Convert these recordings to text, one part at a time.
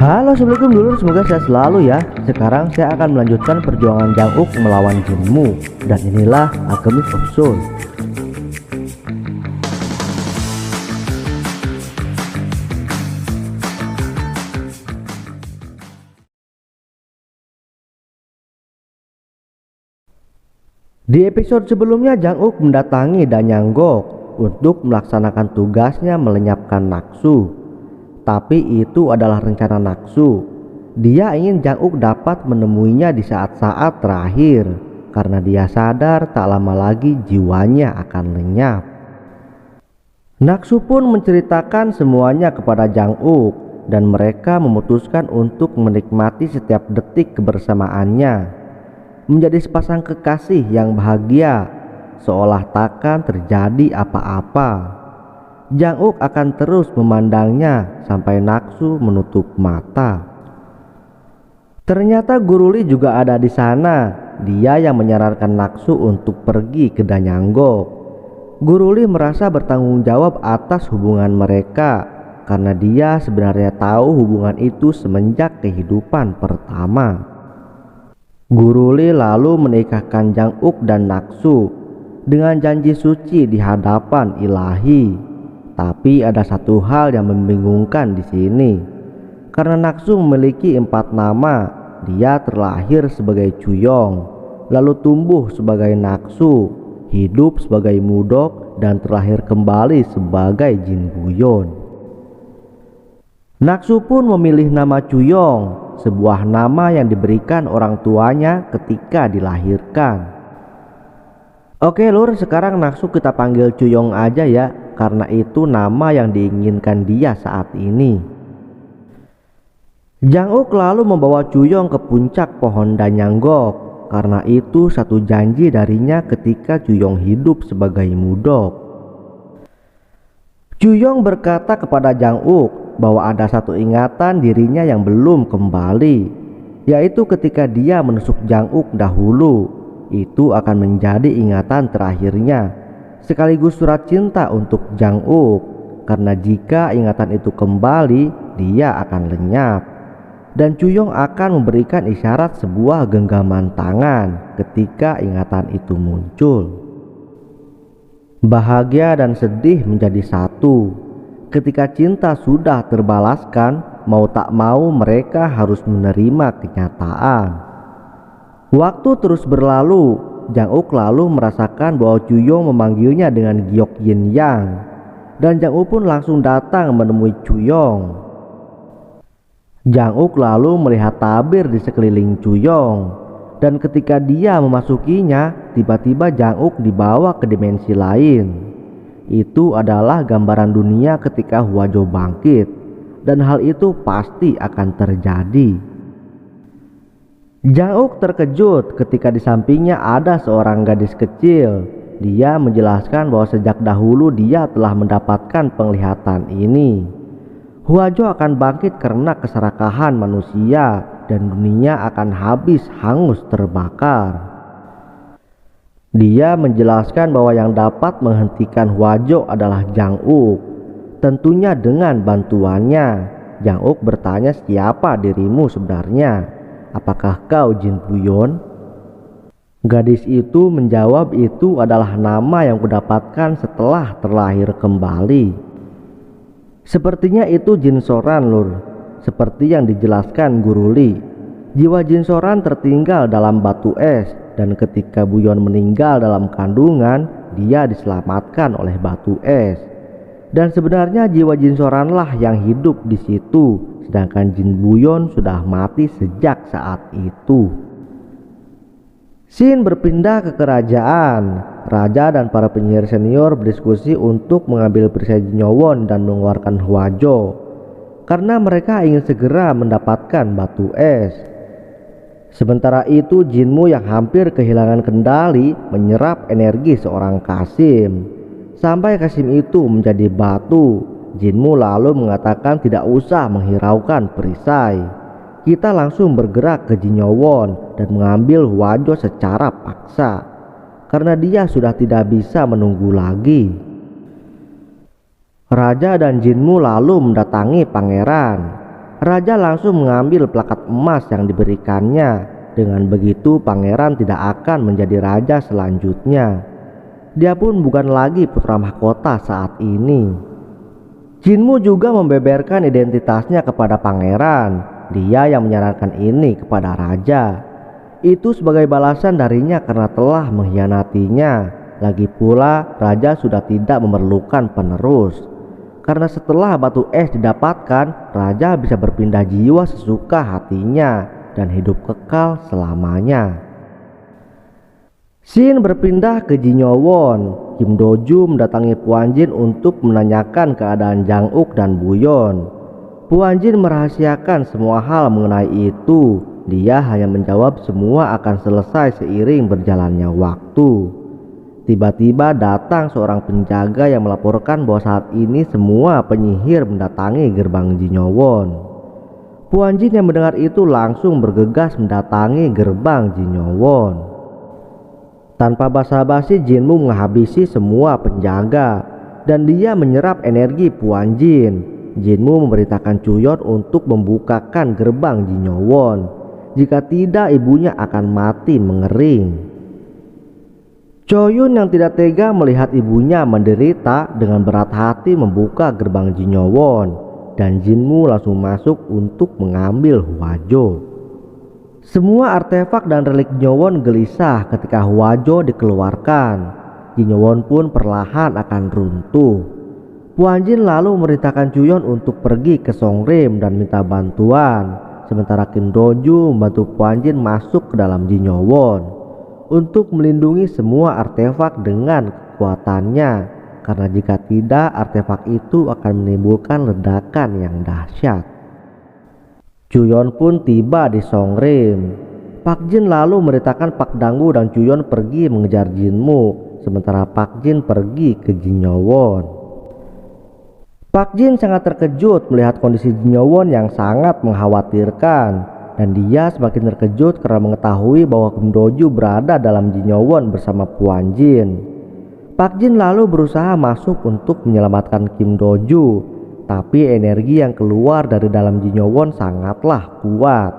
Halo, assalamualaikum dulu, semoga sehat selalu ya. Sekarang saya akan melanjutkan perjuangan Jang Uk melawan Jinmu. Dan inilah Alchemist of Soul. Di episode sebelumnya Jang Uk mendatangi Danyanggok untuk melaksanakan tugasnya melenyapkan Naksu. Tapi itu adalah rencana Naksu. Dia ingin Jang Uk dapat menemuinya di saat-saat terakhir karena dia sadar tak lama lagi jiwanya akan lenyap. Naksu pun menceritakan semuanya kepada Jang Uk dan mereka memutuskan untuk menikmati setiap detik kebersamaannya. Menjadi sepasang kekasih yang bahagia, seolah takkan terjadi apa-apa. Jang Uk akan terus memandangnya sampai Naksu menutup mata. Ternyata Guru Li juga ada di sana. Dia yang menyarankan Naksu untuk pergi ke Danyanggok. Guru Li merasa bertanggung jawab atas hubungan mereka karena dia sebenarnya tahu hubungan itu semenjak kehidupan pertama. Guru Li lalu menikahkan Jang Uk dan Naksu dengan janji suci di hadapan ilahi. Tapi ada satu hal yang membingungkan di sini. Karena Naksu memiliki 4 nama, dia terlahir sebagai Chuyong, lalu tumbuh sebagai Naksu, hidup sebagai Mudok, dan terlahir kembali sebagai Jin Buyon. Naksu pun memilih nama Chuyong, sebuah nama yang diberikan orang tuanya ketika dilahirkan. Oke lur, sekarang Naksu kita panggil Chuyong aja ya, karena itu nama yang diinginkan dia saat ini. Jang Uk lalu membawa Chuyong ke puncak pohon Danyanggok, karena itu satu janji darinya ketika Chuyong hidup sebagai Mudok. Chuyong berkata kepada Jang Uk bahwa ada satu ingatan dirinya yang belum kembali, yaitu ketika dia menusuk Jang Uk dahulu. Itu akan menjadi ingatan terakhirnya, sekaligus surat cinta untuk Jang Uk, karena jika ingatan itu kembali, dia akan lenyap. Dan Chuyong akan memberikan isyarat sebuah genggaman tangan ketika ingatan itu muncul. Bahagia dan sedih menjadi satu. Ketika cinta sudah terbalaskan, mau tak mau mereka harus menerima kenyataan. Waktu terus berlalu. Jang Uk lalu merasakan bahwa Chuyong memanggilnya dengan giok yin yang, dan Jang Uk pun langsung datang menemui Chuyong. Jang Uk lalu melihat tabir di sekeliling Chuyong, dan ketika dia memasukinya, tiba-tiba Jang Uk dibawa ke dimensi lain. Itu adalah gambaran dunia ketika Hwajo bangkit, dan hal itu pasti akan terjadi. Jang Uk terkejut ketika di sampingnya ada seorang gadis kecil. Dia menjelaskan bahwa sejak dahulu dia telah mendapatkan penglihatan ini. Hwajo akan bangkit karena keserakahan manusia dan dunia akan habis hangus terbakar. Dia menjelaskan bahwa yang dapat menghentikan Hwajo adalah Jang Uk. Tentunya dengan bantuannya. Jang Uk bertanya, siapa dirimu sebenarnya? Apakah kau Jin Buyon? Gadis itu menjawab, itu adalah nama yang kudapatkan setelah terlahir kembali. Sepertinya itu Jin Soran lur, seperti yang dijelaskan Guru Li. Jiwa Jin Soran tertinggal dalam batu es, dan ketika Buyon meninggal dalam kandungan, dia diselamatkan oleh batu es. Dan sebenarnya jiwa Jin Soranlah yang hidup di situ, sedangkan Jin Buyon sudah mati sejak saat itu. Scene berpindah ke kerajaan. Raja dan para penyihir senior berdiskusi untuk mengambil perisai Jinyowon dan mengeluarkan Hwajo, karena mereka ingin segera mendapatkan batu es. Sementara itu Jinmu yang hampir kehilangan kendali menyerap energi seorang Kasim, sampai Kasim itu menjadi batu. Jinmu lalu mengatakan tidak usah menghiraukan perisai, kita langsung bergerak ke Jinyowon dan mengambil Hwajo secara paksa, karena dia sudah tidak bisa menunggu lagi. Raja dan Jinmu lalu mendatangi pangeran. raja langsung mengambil plakat emas yang diberikannya. Dengan begitu pangeran tidak akan menjadi raja selanjutnya. Dia pun bukan lagi putra mahkota saat ini. Jinmu juga membeberkan identitasnya kepada pangeran. Dia yang menyarankan ini kepada raja. Itu sebagai balasan darinya karena telah mengkhianatinya. Lagi pula raja sudah tidak memerlukan penerus. Karena setelah batu es didapatkan, raja bisa berpindah jiwa sesuka hatinya dan hidup kekal selamanya. Shin berpindah ke Jinyowon. Kim Doju mendatangi Puan Jin untuk menanyakan keadaan Jang Uk dan Buyon. Puan Jin merahasiakan semua hal mengenai itu. Dia hanya menjawab semua akan selesai seiring berjalannya waktu. Tiba-tiba datang seorang penjaga yang melaporkan bahwa saat ini semua penyihir mendatangi gerbang Jinyowon. Puan Jin yang mendengar itu langsung bergegas mendatangi gerbang Jinyowon. Tanpa basa-basi, Jinmu menghabisi semua penjaga dan dia menyerap energi Puan Jin. Jinmu memberitakan Chuyon untuk membukakan gerbang Jinyowon. Jika tidak, ibunya akan mati mengering. Choyun yang tidak tega melihat ibunya menderita dengan berat hati membuka gerbang Jinyowon. Dan Jinmu langsung masuk untuk mengambil Hwajo. Semua artefak dan relik Jinyowon gelisah ketika Hwajo dikeluarkan. Jinyowon pun perlahan akan runtuh. Puan Jin lalu memerintahkan Chuyon untuk pergi ke Songrim dan minta bantuan. Sementara Kim Doju membantu Puan Jin masuk ke dalam Jinyowon untuk melindungi semua artefak dengan kekuatannya. Karena jika tidak, artefak itu akan menimbulkan ledakan yang dahsyat. Chuyon pun tiba di Songrim. Pak Jin lalu merintahkan Pak Danggu dan Chuyon pergi mengejar Jinmu, sementara Pak Jin pergi ke Jinyowon. Pak Jin sangat terkejut melihat kondisi Jinyowon yang sangat mengkhawatirkan, dan dia semakin terkejut karena mengetahui bahwa Kim Doju berada dalam Jinyowon bersama Puan Jin. Pak Jin lalu berusaha masuk untuk menyelamatkan Kim Doju, tapi energi yang keluar dari dalam Jinyowon sangatlah kuat.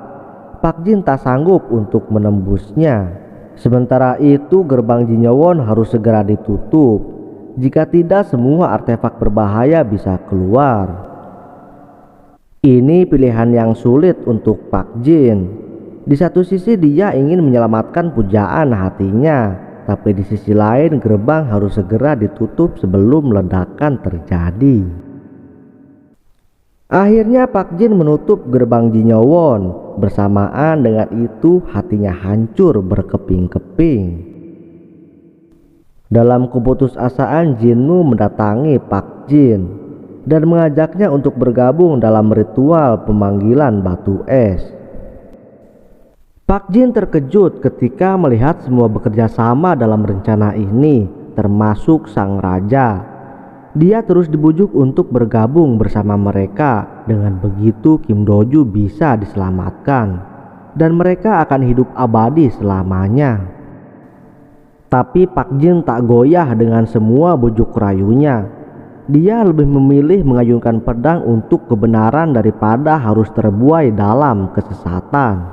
Pak Jin tak sanggup untuk menembusnya. Sementara itu gerbang Jinyowon harus segera ditutup. Jika tidak, semua artefak berbahaya bisa keluar. Ini pilihan yang sulit untuk Pak Jin. Di satu sisi dia ingin menyelamatkan pujaan hatinya, tapi di sisi lain gerbang harus segera ditutup sebelum ledakan terjadi. Akhirnya Pak Jin menutup gerbang Jinyowon. Bersamaan dengan itu hatinya hancur berkeping-keping. Dalam keputusasaan, Jinmu mendatangi Pak Jin dan mengajaknya untuk bergabung dalam ritual pemanggilan batu es. Pak Jin terkejut ketika melihat semua bekerja sama dalam rencana ini, termasuk sang raja. Dia terus dibujuk untuk bergabung bersama mereka. Dengan begitu Kim Doju bisa diselamatkan dan mereka akan hidup abadi selamanya. Tapi Pak Jin tak goyah dengan semua bujuk rayunya. Dia lebih memilih mengayunkan pedang untuk kebenaran daripada harus terbuai dalam kesesatan.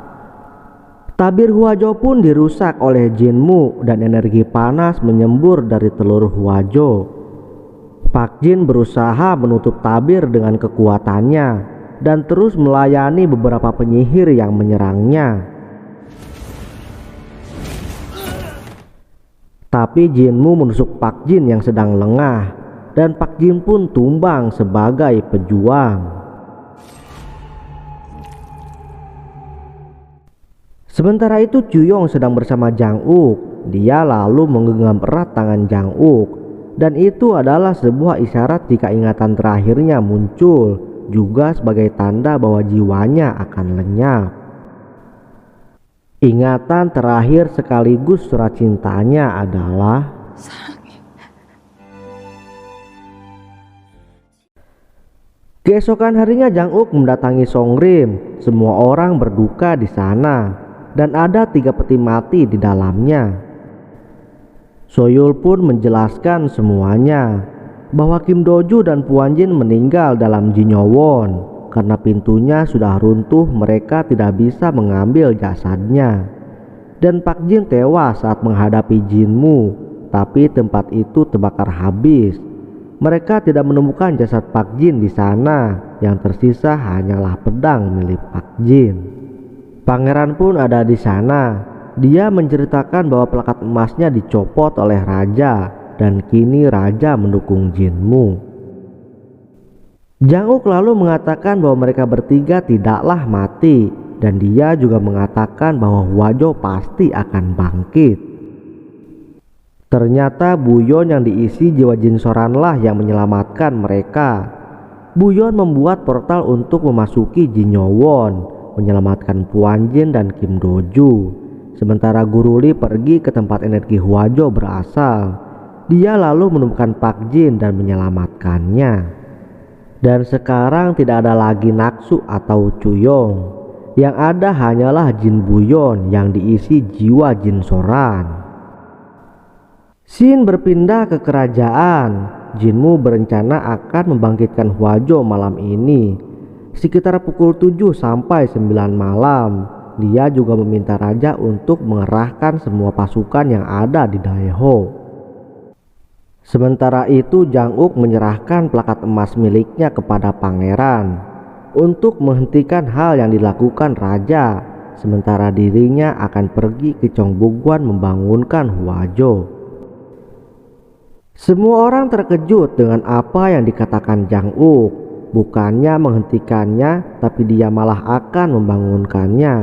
Tabir Hwajo pun dirusak oleh Jinmu dan energi panas menyembur dari telur Hwajo. Pak Jin berusaha menutup tabir dengan kekuatannya dan terus melayani beberapa penyihir yang menyerangnya. Tapi Jinmu menusuk Pak Jin yang sedang lengah dan Pak Jin pun tumbang sebagai pejuang. Sementara itu Chuyong sedang bersama Jang Uk. Dia lalu menggenggam erat tangan Jang Uk, dan itu adalah sebuah isyarat jika ingatan terakhirnya muncul, juga sebagai tanda bahwa jiwanya akan lenyap. Ingatan terakhir sekaligus surat cintanya adalah keesokan harinya Jang Uk mendatangi Songrim. Semua orang berduka di sana dan ada 3 peti mati di dalamnya. Soyul pun menjelaskan semuanya, bahwa Kim Doju dan Puan Jin meninggal dalam Jinyowon. karena pintunya sudah runtuh, mereka tidak bisa mengambil jasadnya. Dan Pak Jin tewas saat menghadapi Jinmu, tapi tempat itu terbakar habis. Mereka tidak menemukan jasad Pak Jin di sana, yang tersisa hanyalah pedang milik Pak Jin. Pangeran pun ada di sana. Dia menceritakan bahwa pelekat emasnya dicopot oleh raja, dan kini raja mendukung Jinmu. Jang Uk lalu mengatakan bahwa mereka bertiga tidaklah mati, dan dia juga mengatakan bahwa Hwajo pasti akan bangkit. Ternyata Buyon yang diisi jiwa Jin Soranlah yang menyelamatkan mereka. Buyon membuat portal untuk memasuki Jin Yowon, menyelamatkan Puan Jin dan Kim Doju. Sementara Guru Li pergi ke tempat energi Hwajo berasal. Dia lalu menemukan Pak Jin dan menyelamatkannya. Dan sekarang tidak ada lagi Naksu atau Chuyong. Yang ada hanyalah Jin Buyon yang diisi jiwa Jin Soran. Shin berpindah ke kerajaan. Jinmu berencana akan membangkitkan Hwajo malam ini, sekitar pukul 7 sampai 9 malam. Dia juga meminta raja untuk mengerahkan semua pasukan yang ada di Daeho. Sementara itu Jang Uk menyerahkan plakat emas miliknya kepada pangeran untuk menghentikan hal yang dilakukan raja, sementara dirinya akan pergi ke Cheongbukwan membangunkan Hwajo. Semua orang terkejut dengan apa yang dikatakan Jang Uk. Bukannya menghentikannya, tapi dia malah akan membangunkannya.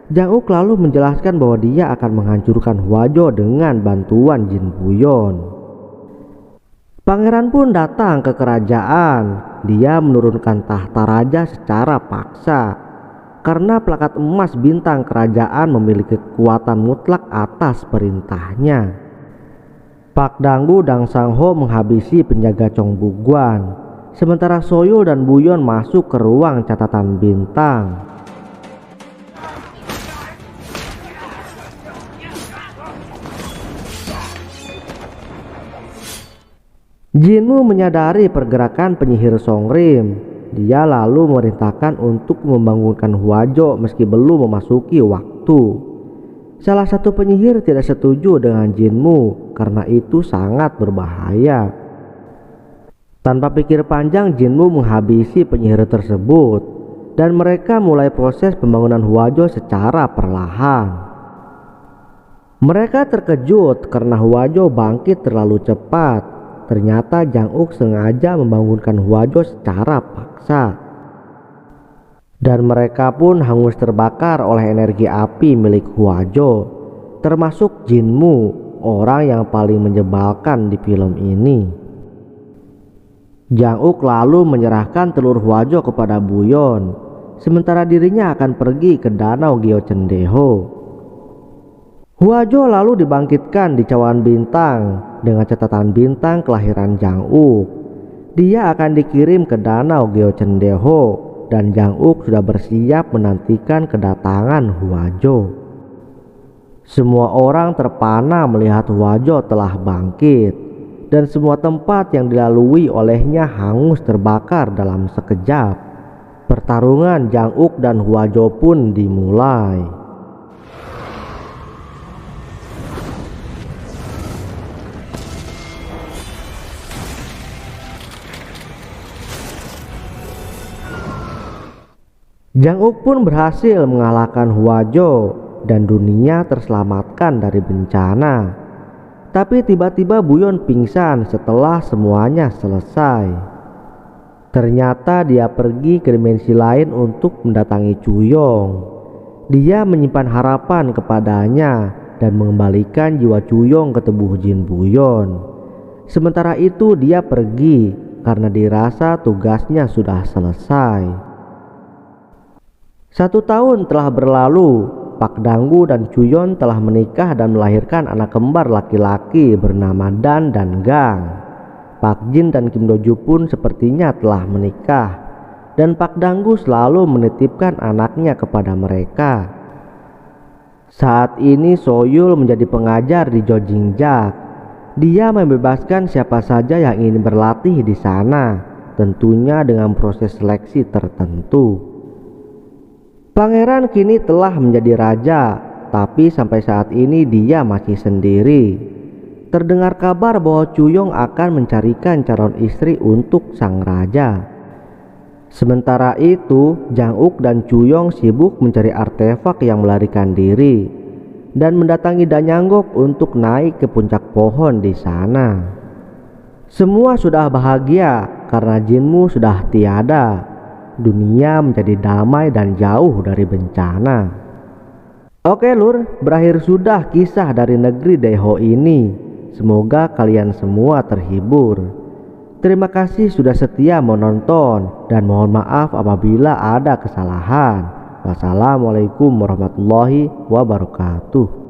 Jang Uk lalu menjelaskan bahwa dia akan menghancurkan Hwajo dengan bantuan Jin Buyon. Pangeran pun datang ke kerajaan. Dia menurunkan tahta raja secara paksa karena plakat emas bintang kerajaan memiliki kekuatan mutlak atas perintahnya. Pak Danggu dan Sang Ho menghabisi penjaga Cheongbukwan, sementara Soyul dan Buyon masuk ke ruang catatan bintang. Jinmu menyadari pergerakan penyihir Songrim. Dia lalu memerintahkan untuk membangunkan Hwajo meski belum memasuki waktu. Salah satu penyihir tidak setuju dengan Jinmu karena itu sangat berbahaya. Tanpa pikir panjang, Jinmu menghabisi penyihir tersebut dan mereka mulai proses pembangunan Hwajo secara perlahan. Mereka terkejut karena Hwajo bangkit terlalu cepat. Ternyata Jang Uk sengaja membangunkan Hwajo secara paksa. Dan mereka pun hangus terbakar oleh energi api milik Hwajo, termasuk Jinmu, orang yang paling menyebalkan di film ini. Jang Uk lalu menyerahkan telur Hwajo kepada Buyon, sementara dirinya akan pergi ke danau Gyeochendeho. Hwajo lalu dibangkitkan di cawan bintang dengan catatan bintang kelahiran Jang Uk. Dia akan dikirim ke danau Gyeochendeho dan Jang Uk sudah bersiap menantikan kedatangan Hwajo. Semua orang terpana melihat Hwajo telah bangkit dan semua tempat yang dilalui olehnya hangus terbakar dalam sekejap. Pertarungan Jang Uk dan Hwajo pun dimulai. Jang Uk pun berhasil mengalahkan Hwajo dan dunia terselamatkan dari bencana. Tapi tiba-tiba Buyon pingsan setelah semuanya selesai. Ternyata dia pergi ke dimensi lain untuk mendatangi Chuyong. Dia menyimpan harapan kepadanya dan mengembalikan jiwa Chuyong ke tubuh Jin Buyon. Sementara itu dia pergi karena dirasa tugasnya sudah selesai. 1 tahun telah berlalu. Pak Danggu dan Chuyon telah menikah dan melahirkan anak kembar laki-laki bernama Dan dan Gang. Pak Jin dan Kim Doju pun sepertinya telah menikah, dan Pak Danggu selalu menitipkan anaknya kepada mereka. Saat ini Soyul menjadi pengajar di Jojingjak. Dia membebaskan siapa saja yang ingin berlatih di sana, tentunya dengan proses seleksi tertentu. Pangeran kini telah menjadi raja, tapi sampai saat ini dia masih sendiri. Terdengar kabar bahwa Chuyong akan mencarikan calon istri untuk sang raja. Sementara itu, Jang-uk dan Chuyong sibuk mencari artefak yang melarikan diri dan mendatangi Danyanggok untuk naik ke puncak pohon di sana. Semua sudah bahagia karena Jinmu sudah tiada. Dunia menjadi damai dan jauh dari bencana. Oke lur, berakhir sudah kisah dari negeri Daeho ini. Semoga kalian semua terhibur. Terima kasih sudah setia menonton dan mohon maaf apabila ada kesalahan. Wassalamualaikum warahmatullahi wabarakatuh.